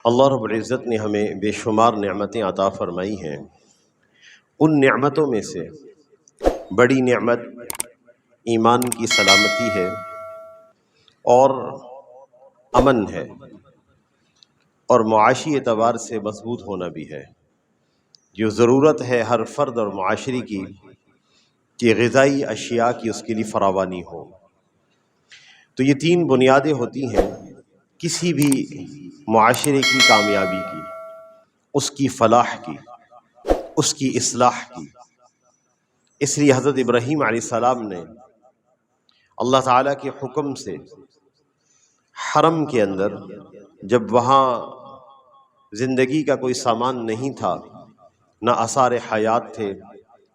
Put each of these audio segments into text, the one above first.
اللہ رب العزت نے ہمیں بے شمار نعمتیں عطا فرمائی ہیں۔ ان نعمتوں میں سے بڑی نعمت ایمان کی سلامتی ہے اور امن ہے، اور معاشی اعتبار سے مضبوط ہونا بھی ہے۔ جو ضرورت ہے ہر فرد اور معاشرے کی کہ غذائی اشیاء کی اس کے لیے فراوانی ہو، تو یہ تین بنیادیں ہوتی ہیں کسی بھی معاشرے کی کامیابی کی، اس کی فلاح کی، اس کی اصلاح کی۔ اس لیے حضرت ابراہیم علیہ السلام نے اللہ تعالیٰ کے حکم سے حرم کے اندر، جب وہاں زندگی کا کوئی سامان نہیں تھا، نہ آثار حیات تھے،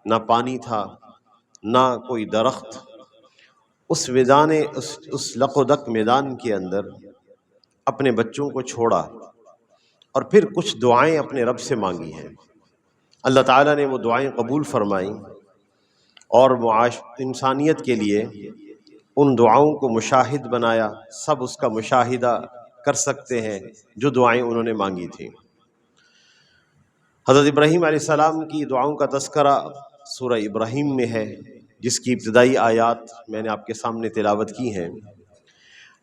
نہ پانی تھا، نہ کوئی درخت، اس لق و دق میدان کے اندر اپنے بچوں کو چھوڑا اور پھر کچھ دعائیں اپنے رب سے مانگی ہیں۔ اللہ تعالیٰ نے وہ دعائیں قبول فرمائیں اور انسانیت کے لیے ان دعاؤں کو مشاہد بنایا۔ سب اس کا مشاہدہ کر سکتے ہیں جو دعائیں انہوں نے مانگی تھیں۔ حضرت ابراہیم علیہ السلام کی دعاؤں کا تذکرہ سورہ ابراہیم میں ہے، جس کی ابتدائی آیات میں نے آپ کے سامنے تلاوت کی ہیں۔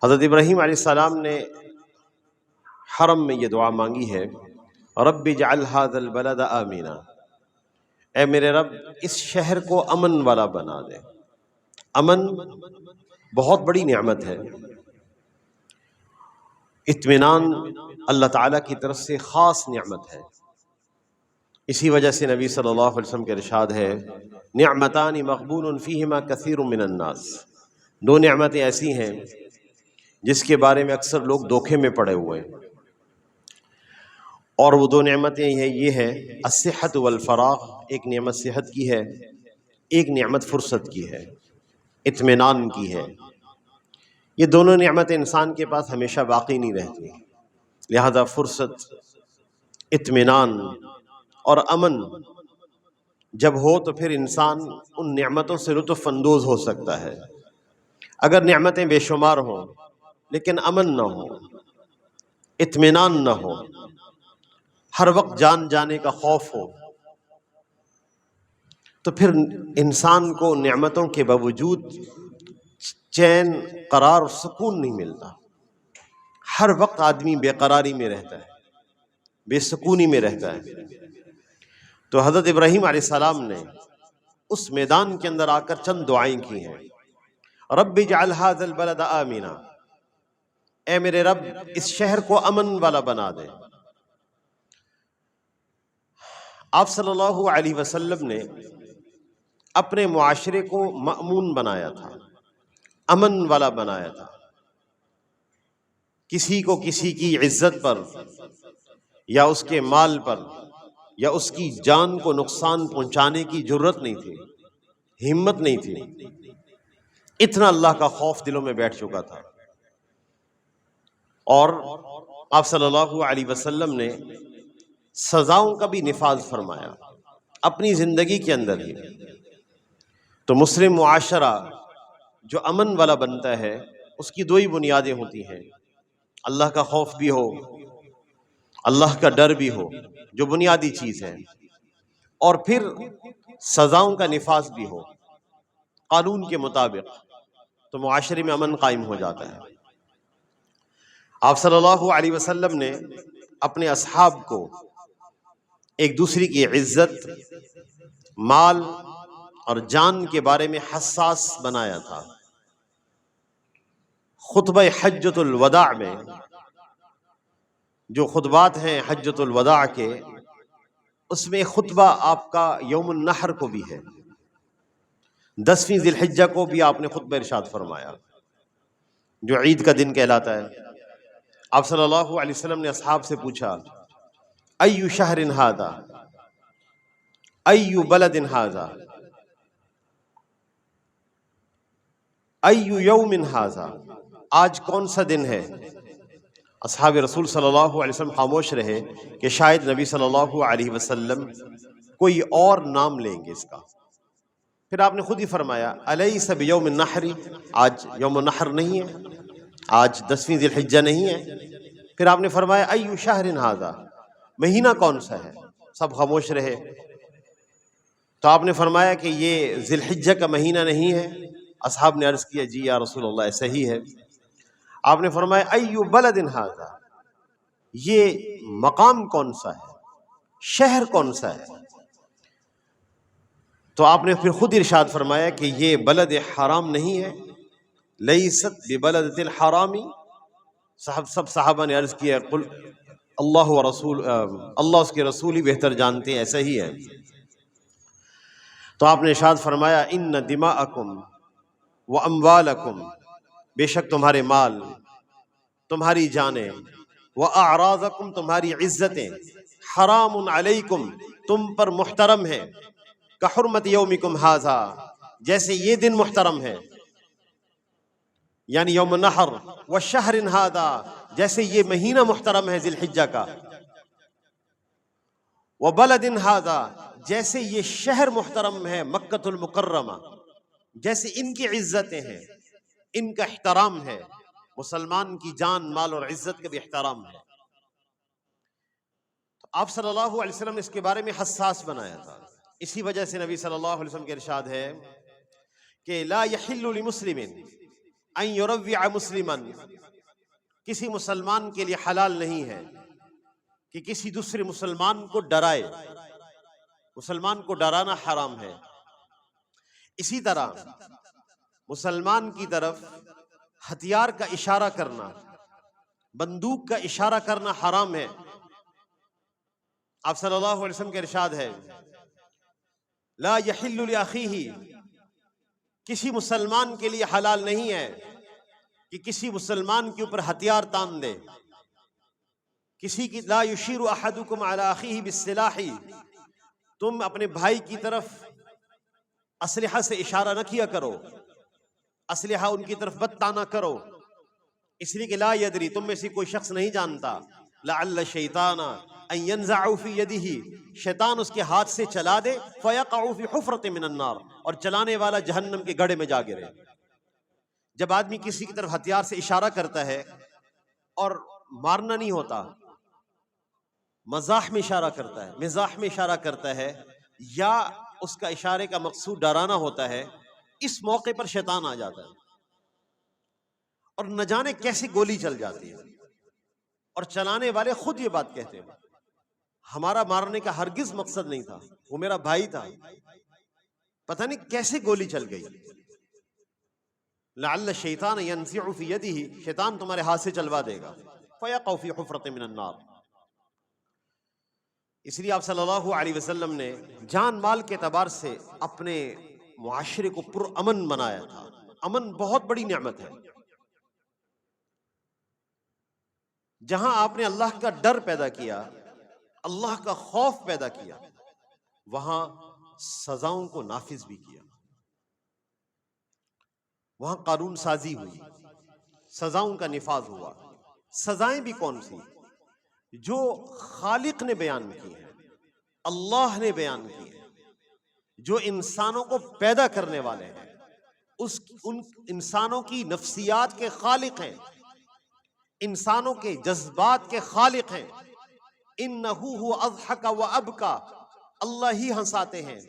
حضرت ابراہیم علیہ السلام نے حرم میں یہ دعا مانگی ہے، رب اجعل ھذا البلد آمنا، اے میرے رب اس شہر کو امن والا بنا دے۔ امن بہت بڑی نعمت ہے، اطمینان اللہ تعالیٰ کی طرف سے خاص نعمت ہے۔ اسی وجہ سے نبی صلی اللہ علیہ وسلم کے ارشاد ہے، نعمتان مغبون فیہما کثیر من الناس، دو نعمتیں ایسی ہیں جس کے بارے میں اکثر لوگ دھوکے میں پڑے ہوئے ہیں، اور وہ دو نعمتیں یہ ہے الصحت والفراغ، ایک نعمت صحت کی ہے، ایک نعمت فرصت کی ہے، اطمینان کی ہے۔ یہ دونوں نعمتیں انسان کے پاس ہمیشہ باقی نہیں رہتی، لہذا فرصت، اطمینان اور امن جب ہو تو پھر انسان ان نعمتوں سے لطف اندوز ہو سکتا ہے۔ اگر نعمتیں بے شمار ہوں لیکن امن نہ ہو، اطمینان نہ ہو، ہر وقت جان جانے کا خوف ہو، تو پھر انسان کو نعمتوں کے باوجود چین، قرار اور سکون نہیں ملتا۔ ہر وقت آدمی بے قراری میں رہتا ہے، بے سکونی میں رہتا ہے۔ تو حضرت ابراہیم علیہ السلام نے اس میدان کے اندر آ کر چند دعائیں کی ہیں، رب اجعل ھذا البلد آمنا، اے میرے رب اس شہر کو امن والا بنا دے۔ آپ صلی اللہ علیہ وسلم نے اپنے معاشرے کو مأمون بنایا تھا، امن والا بنایا تھا۔ کسی کو کسی کی عزت پر یا اس کے مال پر یا اس کی جان کو نقصان پہنچانے کی جرت نہیں تھی، ہمت نہیں تھی۔ اتنا اللہ کا خوف دلوں میں بیٹھ چکا تھا، اور آپ صلی اللہ علیہ وسلم نے سزاؤں کا بھی نفاذ فرمایا اپنی زندگی کے اندر ہی۔ تو مسلم معاشرہ جو امن والا بنتا ہے اس کی دو ہی بنیادیں ہوتی ہیں، اللہ کا خوف بھی ہو، اللہ کا ڈر بھی ہو، جو بنیادی چیز ہے، اور پھر سزاؤں کا نفاذ بھی ہو قانون کے مطابق، تو معاشرے میں امن قائم ہو جاتا ہے۔ آپ صلی اللہ علیہ وسلم نے اپنے اصحاب کو ایک دوسرے کی عزت، مال اور جان کے بارے میں حساس بنایا تھا۔ خطبہ حجۃ الوداع میں جو خطبات ہیں حجۃ الوداع کے، اس میں خطبہ آپ کا یوم النحر کو بھی ہے، 10ویں ذی الحجہ کو بھی آپ نے خطبہ ارشاد فرمایا، جو عید کا دن کہلاتا ہے۔ آپ صلی اللہ علیہ وسلم نے اصحاب سے پوچھا، ای شہر ھذا، ای بلد ھذا، ای یوم ھذا، آج کون سا دن ہے؟ اصحاب رسول صلی اللہ علیہ وسلم خاموش رہے کہ شاید نبی صلی اللہ علیہ وسلم کوئی اور نام لیں گے اس کا۔ پھر آپ نے خود ہی فرمایا، الیس بیوم النحر، آج یوم النحر نہیں ہے، آج 10ویں ذی الحجہ نہیں ہے۔ پھر آپ نے فرمایا ایو شہر ھذا، مہینہ کون سا ہے؟ سب خاموش رہے. تو آپ نے فرمایا کہ یہ ذی الحجہ کا مہینہ نہیں ہے. اصحاب نے عرض کیا جی یا رسول اللہ ایسا ہی ہے. آپ نے فرمایا ایو بلد ھذا، یہ مقام کون سا ہے، شہر کون سا ہے؟ تو آپ نے پھر خود ارشاد فرمایا کہ یہ بلد حرام نہیں ہے، لیست ببلدۃ الحرام. سب صحابہ نے عرض کیا قل اللہ و رسول، اللہ اس کے رسول ہی بہتر جانتے ہیں، ایسا ہی ہے. تو آپ نے ارشاد فرمایا ان دماءکم و اموالکم، بے شک تمہارے مال، تمہاری جانیں، و اعراضکم، تمہاری عزتیں، حرام علیکم، تم پر محترم ہے، کحرمت یومکم ھذا، جیسے یہ دن محترم ہے یعنی یوم النحر، والشہر ھذا، جیسے یہ مہینہ محترم ہے ذی الحجہ کا، وبلد ھذا، جیسے یہ شہر محترم ہے مکۃ المکرمہ، جیسے ان کی عزتیں ہیں، ان کا احترام ہے. مسلمان کی جان، مال اور عزت کا بھی احترام ہے. تو آپ صلی اللہ علیہ وسلم نے اس کے بارے میں حساس بنایا تھا. اسی وجہ سے نبی صلی اللہ علیہ وسلم کے ارشاد ہے کہ لا یحل لمسلم ان یروع مسلما، کسی مسلمان کے لیے حلال نہیں ہے کہ کسی دوسرے مسلمان کو ڈرائے. مسلمان کو ڈرانا حرام ہے. اسی طرح مسلمان کی طرف ہتھیار کا اشارہ کرنا، بندوق کا اشارہ کرنا حرام ہے. آپ صلی اللہ علیہ وسلم کا ارشاد ہے لا یحل لاخیہ، کسی مسلمان کے لیے حلال نہیں ہے کہ کسی مسلمان کے اوپر ہتھیار تان دے. کسی کی لا یشیر احدکم علی اخیہ بالسلاح، تم اپنے بھائی کی طرف اسلحہ سے اشارہ نہ کیا کرو، اسلحہ ان کی طرف مت تانا کرو، اس لیے کہ لا یدری، تم میں سے کوئی شخص نہیں جانتا، لعل الشیطان ان ینزع فی یدہ، شیطان اس کے ہاتھ سے چلا دے، فیقع فی حفرۃ من النار، اور چلانے والا جہنم کے گڑھے میں جا گرے. جب آدمی کسی کی طرف ہتھیار سے اشارہ کرتا ہے اور مارنا نہیں ہوتا، مزاح میں اشارہ کرتا ہے، مزاح میں اشارہ کرتا ہے، یا اس کا اشارے کا مقصود ڈرانا ہوتا ہے، اس موقع پر شیطان آ جاتا ہے اور نہ جانے کیسے گولی چل جاتی ہے. اور چلانے والے خود یہ بات کہتے ہیں ہمارا مارنے کا ہرگز مقصد نہیں تھا، وہ میرا بھائی تھا، پتہ نہیں کیسے گولی چل گئی. لعل الشیطان ینزع فی یدہ، شیطان تمہارے ہاتھ سے چلوا دے گا، فیقع فی حفرۃ من النار. اس لیے آپ صلی اللہ علیہ وسلم نے جان مال کے اعتبار سے اپنے معاشرے کو پر امن بنایا تھا. امن بہت بڑی نعمت ہے. جہاں آپ نے اللہ کا ڈر پیدا کیا، اللہ کا خوف پیدا کیا، وہاں سزاؤں کو نافذ بھی کیا، وہاں قانون سازی ہوئی، سزاؤں کا نفاذ ہوا. سزائیں بھی کون سی؟ جو خالق نے بیان کی ہیں، اللہ نے بیان کی ہیں، جو انسانوں کو پیدا کرنے والے ہیں، ان انسانوں کی نفسیات کے خالق ہیں، انسانوں کے جذبات کے خالق ہیں. انہ هو اضحک و ابکا، اللہ ہی ہنساتے ہیں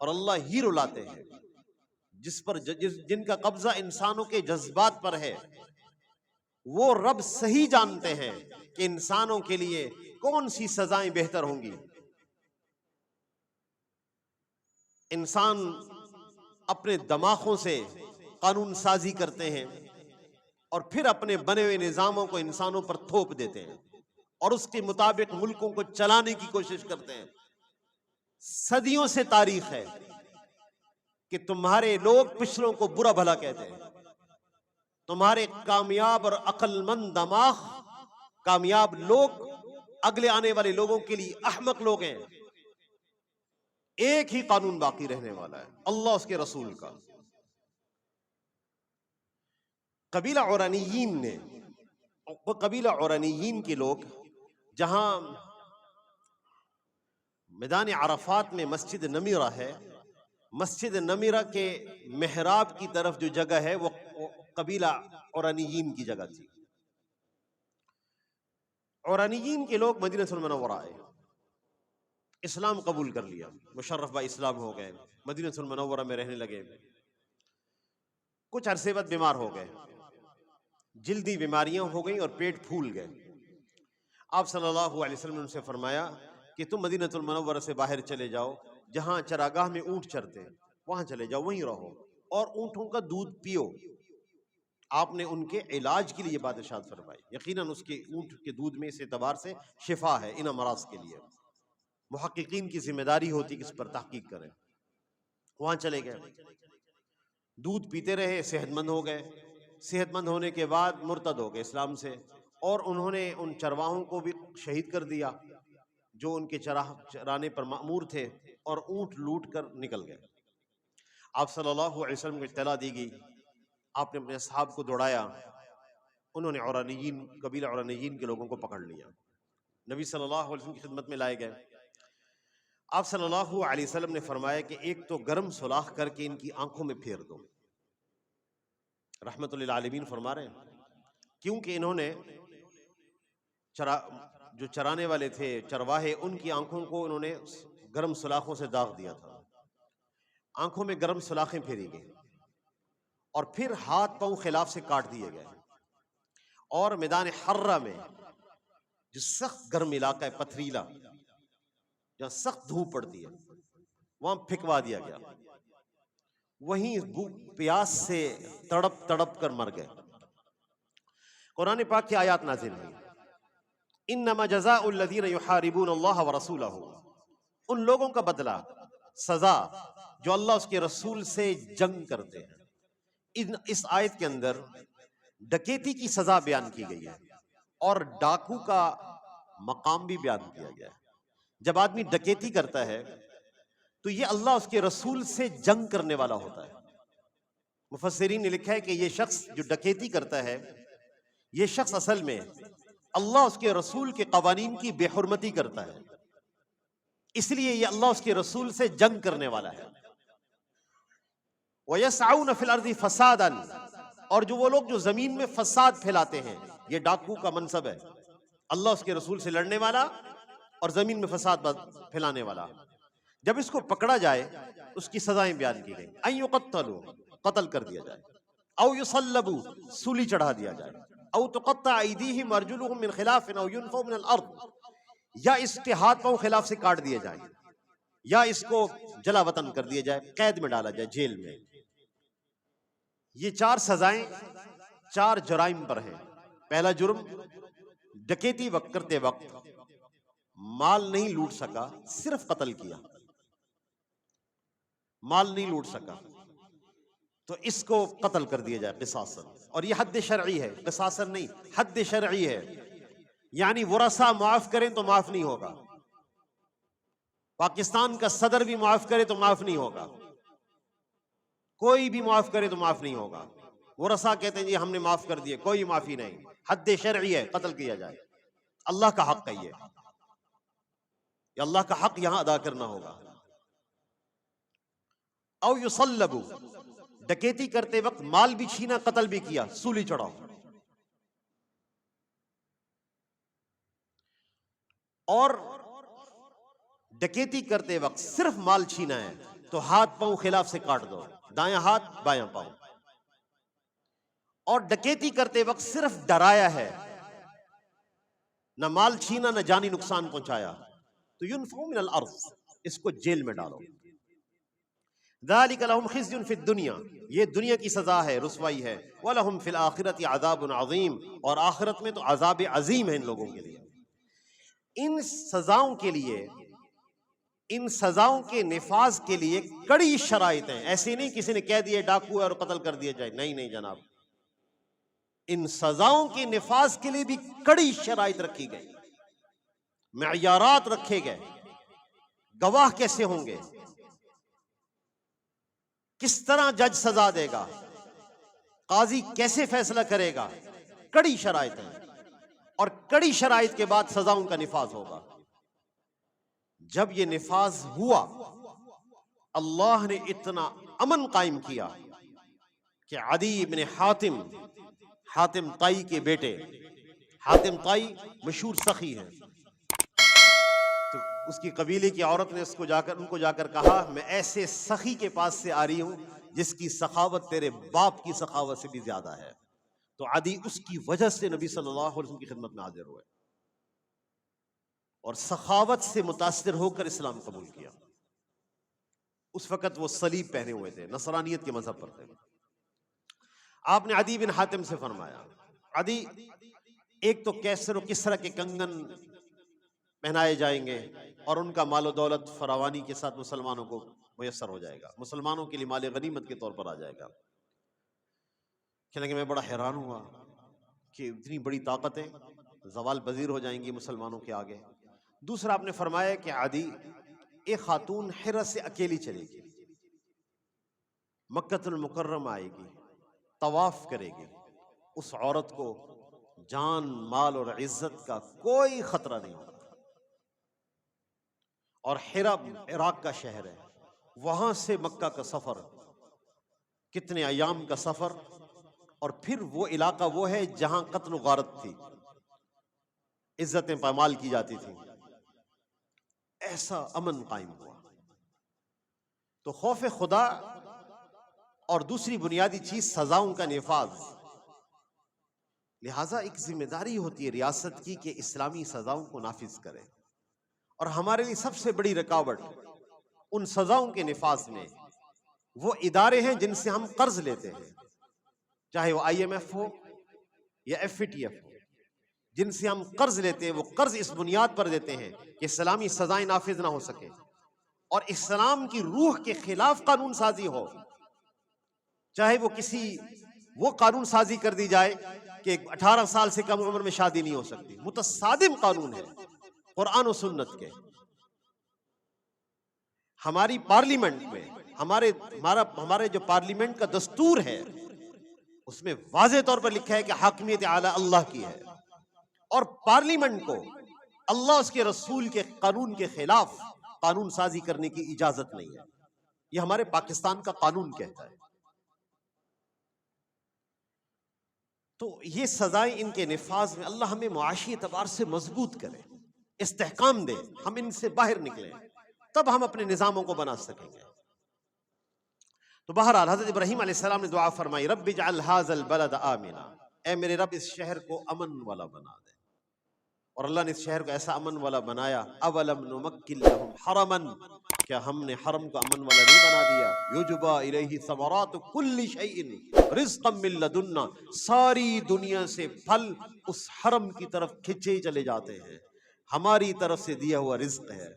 اور اللہ ہی رلاتے ہیں. جن کا قبضہ انسانوں کے جذبات پر ہے، وہ رب صحیح جانتے ہیں کہ انسانوں کے لیے کون سی سزائیں بہتر ہوں گی. انسان اپنے دماغوں سے قانون سازی کرتے ہیں اور پھر اپنے بنے ہوئے نظاموں کو انسانوں پر تھوپ دیتے ہیں اور اس کے مطابق ملکوں کو چلانے کی کوشش کرتے ہیں. صدیوں سے تاریخ ہے کہ تمہارے لوگ پچھلوں کو برا بھلا کہتے ہیں، تمہارے کامیاب اور عقل مند دماغ، کامیاب لوگ اگلے آنے والے لوگوں کے لیے احمق لوگ ہیں. ایک ہی قانون باقی رہنے والا ہے، اللہ اس کے رسول کا. قبیلہ عرانیین نے، قبیلہ عرانیین کے لوگ جہاں میدان عرفات میں مسجد نمیرہ ہے، مسجد نمیرہ کے محراب کی طرف جو جگہ ہے وہ قبیلہ عرانیین کی جگہ تھی. عرانیین کے لوگ مدینہ المنورہ آئے، اسلام قبول کر لیا، مشرف با اسلام ہو گئے، مدینہ المنورہ میں رہنے لگے۔ کچھ عرصے بعد بیمار ہو گئے، جلدی بیماریاں ہو گئیں اور پیٹ پھول گئے۔ آپ صلی اللہ علیہ وسلم نے ان سے فرمایا کہ تم مدینہ المنورہ سے باہر چلے جاؤ، جہاں چراگاہ میں اونٹ چرتے ہیں وہاں چلے جاؤ، وہیں رہو اور اونٹوں کا دودھ پیو۔ آپ نے ان کے علاج کے لیے یہ بات ارشاد فرمائی۔ یقیناً اس کے اونٹ کے دودھ میں اس اعتبار سے شفا ہے ان امراض کے لیے۔ محققین کی ذمہ داری ہوتی کہ اس پر تحقیق کریں۔ وہاں چلے گئے، دودھ پیتے رہے، صحت مند ہو گئے۔ صحت مند ہونے کے بعد مرتد ہو گئے اسلام سے، اور انہوں نے ان چرواہوں کو بھی شہید کر دیا جو ان کے چرانے پر مأمور تھے، اور اونٹ لوٹ کر نکل گئے۔ آپ صلی اللہ علیہ وسلم کو اطلاع دی گئی، آپ نے اپنے اصحاب کو دوڑایا، انہوں نے عرانیین، قبیلہ عرانیین کے لوگوں کو پکڑ لیا، نبی صلی اللہ علیہ وسلم کی خدمت میں لائے گئے۔ آپ صلی اللہ علیہ وسلم نے فرمایا کہ ایک تو گرم سلاخ کر کے ان کی آنکھوں میں پھیر دو۔ رحمت للعالمین فرما رہے ہیں کیونکہ انہوں نے جو چرانے والے تھے چرواہے، ان کی آنکھوں کو انہوں نے گرم سلاخوں سے داغ دیا تھا، آنکھوں میں گرم سلاخیں پھیری گئی، اور پھر ہاتھ پاؤں خلاف سے کاٹ دیے گئے، اور میدان حرہ میں جو سخت گرم علاقہ ہے، پتھریلا، جہاں سخت دھوپ پڑتی ہے، وہاں پھینکوا دیا گیا، وہیں پیاس سے تڑپ تڑپ کر مر گئے۔ قرآن پاک کی آیات نازل ہوئی، انما جزاء الذین یحاربون اللہ ورسولہ، ان لوگوں کا بدلہ، سزا جو اللہ اس کے رسول سے جنگ کرتے ہیں۔ اس آیت کے اندر ڈکیتی کی سزا بیان کی گئی ہے، اور ڈاکو کا مقام بھی بیان کیا گیا ہے۔ جب آدمی ڈکیتی کرتا ہے تو یہ اللہ اس کے رسول سے جنگ کرنے والا ہوتا ہے۔ مفسرین نے لکھا ہے کہ یہ شخص جو ڈکیتی کرتا ہے، یہ شخص اصل میں اللہ اس کے رسول کے قوانین کی بے حرمتی کرتا ہے، اس لیے یہ اللہ اس کے رسول سے جنگ کرنے والا ہے۔ وَيَسْعَوْنَ فِي الْأَرْضِ فَسَادًا، اور جو وہ لوگ جو زمین میں فساد پھیلاتے ہیں، یہ ڈاکو کا منصب ہے، اللہ اس کے رسول سے لڑنے والا اور زمین میں فساد پھیلانے والا۔ جب اس کو پکڑا جائے اس کی سزائیں بیان کی گئی، اَن يُقَتَّلُوا، قتل کر دیا جائے، او يُصَلَّبُوا، سولی چڑھا دیا جائے، او تُقَطَّعَ أَيْدِيهِمْ وَأَرْجُلُهُم مِّنْ خِلَافٍ او يُنفَوْا مِنَ الْأَرْضِ، یا اس کے ہاتھ پاؤں خلاف سے کاٹ دیے جائیں، یا اس کو جلا وطن کر دیا جائے، قید میں ڈالا جائے، جیل میں۔ یہ چار سزائیں چار جرائم پر ہیں۔ پہلا جرم، ڈکیتی کرتے وقت مال نہیں لوٹ سکا، صرف قتل کیا، مال نہیں لوٹ سکا تو اس کو قتل کر دیا جائے قصاصاً، اور یہ حد شرعی ہے، قصاصاً نہیں، حد شرعی ہے، یعنی ورثہ معاف کریں تو معاف نہیں ہوگا، پاکستان کا صدر بھی معاف کرے تو معاف نہیں ہوگا، کوئی بھی معاف کرے تو معاف نہیں ہوگا۔ ورثہ کہتے ہیں جی ہم نے معاف کر دیے، کوئی معافی نہیں، حد شرعی ہے، قتل کیا جائے، اللہ کا حق ہے، یہ اللہ کا حق یہاں ادا کرنا ہوگا۔ او یصلبوا، ڈکیتی کرتے وقت مال بھی چھینا، قتل بھی کیا، سولی چڑھاؤ۔ اور ڈکیتی کرتے وقت صرف مال چھینا ہے تو ہاتھ پاؤں خلاف سے کاٹ دو، دایاں ہاتھ بایاں پاؤں۔ اور ڈکیتی کرتے وقت صرف ڈرایا ہے، نہ مال چھینا نہ جانی نقصان پہنچایا، تو ينفوا من الارض، اس کو جیل میں ڈالو۔ ذالک لہم خزی فی الدنیا، یہ دنیا کی سزا ہے، رسوائی ہے، ولہم فی الآخرۃ عذاب عظیم، اور آخرت میں تو عذاب عظیم ہے ان لوگوں کے لیے۔ ان سزاؤں کے لیے، ان سزاؤں کے نفاذ کے لیے کڑی شرائط ہیں، ایسے نہیں کسی نے کہہ دیا ڈاکو ہے اور قتل کر دیا جائے، نہیں نہیں جناب، ان سزاؤں کے نفاذ کے لیے بھی کڑی شرائط رکھی گئی، معیارات رکھے گئے، گواہ کیسے ہوں گے، کس طرح جج سزا دے گا، قاضی کیسے فیصلہ کرے گا، کڑی شرائط ہیں، اور کڑی شرائط کے بعد سزاؤں کا نفاذ ہوگا۔ جب یہ نفاذ ہوا، اللہ نے اتنا امن قائم کیا کہ عدی بن حاتم، حاتم طائی کے بیٹے، حاتم طائی مشہور سخی ہیں، تو اس کی قبیلے کی عورت نے ان کو جا کر کہا میں ایسے سخی کے پاس سے آ رہی ہوں جس کی سخاوت تیرے باپ کی سخاوت سے بھی زیادہ ہے. تو عدی اس کی وجہ سے نبی صلی اللہ علیہ وسلم کی خدمت میں حاضر ہوئے اور سخاوت سے متاثر ہو کر اسلام قبول کیا. اس وقت وہ صلیب پہنے ہوئے تھے، نصرانیت کے مذہب پر تھے. آپ نے عدی بن حاتم سے فرمایا، عدی ایک تو کیسر و کسرا کے کنگن پہنائے جائیں گے اور ان کا مال و دولت فراوانی کے ساتھ مسلمانوں کو میسر ہو جائے گا، مسلمانوں کے لیے مال غنیمت کے طور پر آ جائے گا. کہ میں بڑا حیران ہوا کہ اتنی بڑی طاقتیں زوال پذیر ہو جائیں گی مسلمانوں کے آگے. دوسرا آپ نے فرمایا کہ عدی ایک خاتون حرہ سے اکیلی چلے گی، مکہ المکرمہ آئے گی، طواف کرے گی، اس عورت کو جان مال اور عزت کا کوئی خطرہ نہیں ہوگا. اور حرہ عراق کا شہر ہے، وہاں سے مکہ کا سفر کتنے ایام کا سفر، اور پھر وہ علاقہ وہ ہے جہاں قتل و غارت تھی، عزتیں پامال کی جاتی تھیں. ایسا امن قائم ہوا. تو خوف خدا اور دوسری بنیادی چیز سزاؤں کا نفاذ. لہٰذا ایک ذمہ داری ہوتی ہے ریاست کی کہ اسلامی سزاؤں کو نافذ کرے، اور ہمارے لیے سب سے بڑی رکاوٹ ان سزاؤں کے نفاذ میں وہ ادارے ہیں جن سے ہم قرض لیتے ہیں، چاہے وہ IMF ہو یا FATF ہو. جن سے ہم قرض لیتے ہیں وہ قرض اس بنیاد پر دیتے ہیں کہ اسلامی سزائیں نافذ نہ ہو سکے اور اسلام کی روح کے خلاف قانون سازی ہو. چاہے وہ قانون سازی کر دی جائے کہ 18 سال سے کم عمر میں شادی نہیں ہو سکتی، متصادم قانون ہے قرآن و سنت کے. ہماری پارلیمنٹ میں ہمارے جو پارلیمنٹ کا دستور ہے اس میں واضح طور پر لکھا ہے کہ حاکمیت اعلیٰ اللہ کی ہے، اور پارلیمنٹ کو اللہ اس کے رسول کے قانون کے خلاف قانون سازی کرنے کی اجازت نہیں ہے. یہ ہمارے پاکستان کا قانون کہتا ہے. تو یہ سزائیں ان کے نفاذ میں اللہ ہمیں معاشی اعتبار سے مضبوط کرے، استحکام دے، ہم ان سے باہر نکلیں، تب ہم اپنے نظاموں کو بنا سکیں گے. تو بہرحال حضرت ابراہیم علیہ السلام نے دعا فرمائی، رب اجعل ھذا البلد آمنا، اے میرے رب اس شہر کو امن والا بنا دے. اور اللہ نے اس شہر کو ایسا امن والا بنایا. اولم نمکن لہم حرما، کیا ہم نے حرم کو امن والا نہیں بنا دیا؟ یجبا الیہ ثمرات کل شیء رزقا من لدنا، ساری دنیا سے پھل اس حرم کی طرف کھینچے چلے جاتے ہیں، ہماری طرف سے دیا ہوا رزق ہے.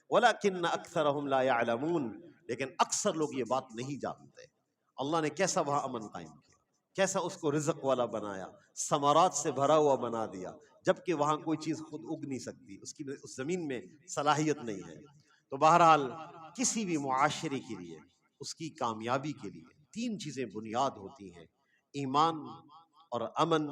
ولکن اکثرہم لا یعلمون، لیکن اکثر لوگ یہ بات نہیں جانتے. اللہ نے کیسا وہاں امن قائم کیا، کیسا اس کو رزق والا بنایا، ثمرات سے بھرا ہوا بنا دیا، جبکہ وہاں کوئی چیز خود اگ نہیں سکتی، اس زمین میں صلاحیت نہیں ہے. تو بہرحال کسی بھی معاشرے کے لیے، اس کی کامیابی کے لیے 3 چیزیں بنیاد ہوتی ہیں: ایمان اور امن،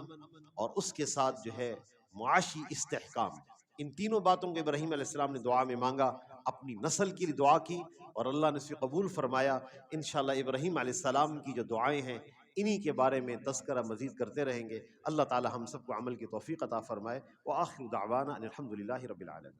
اور اس کے ساتھ جو ہے معاشی استحکام. ان تینوں باتوں کو ابراہیم علیہ السلام نے دعا میں مانگا، اپنی نسل کے لیے دعا کی، اور اللہ نے اسے قبول فرمایا. انشاءاللہ ابراہیم علیہ السلام کی جو دعائیں ہیں انہی کے بارے میں تذکرہ مزید کرتے رہیں گے. اللہ تعالی ہم سب کو عمل کی توفیق عطا فرمائے. وآخر دعوانا ان الحمد للہ رب العالمین.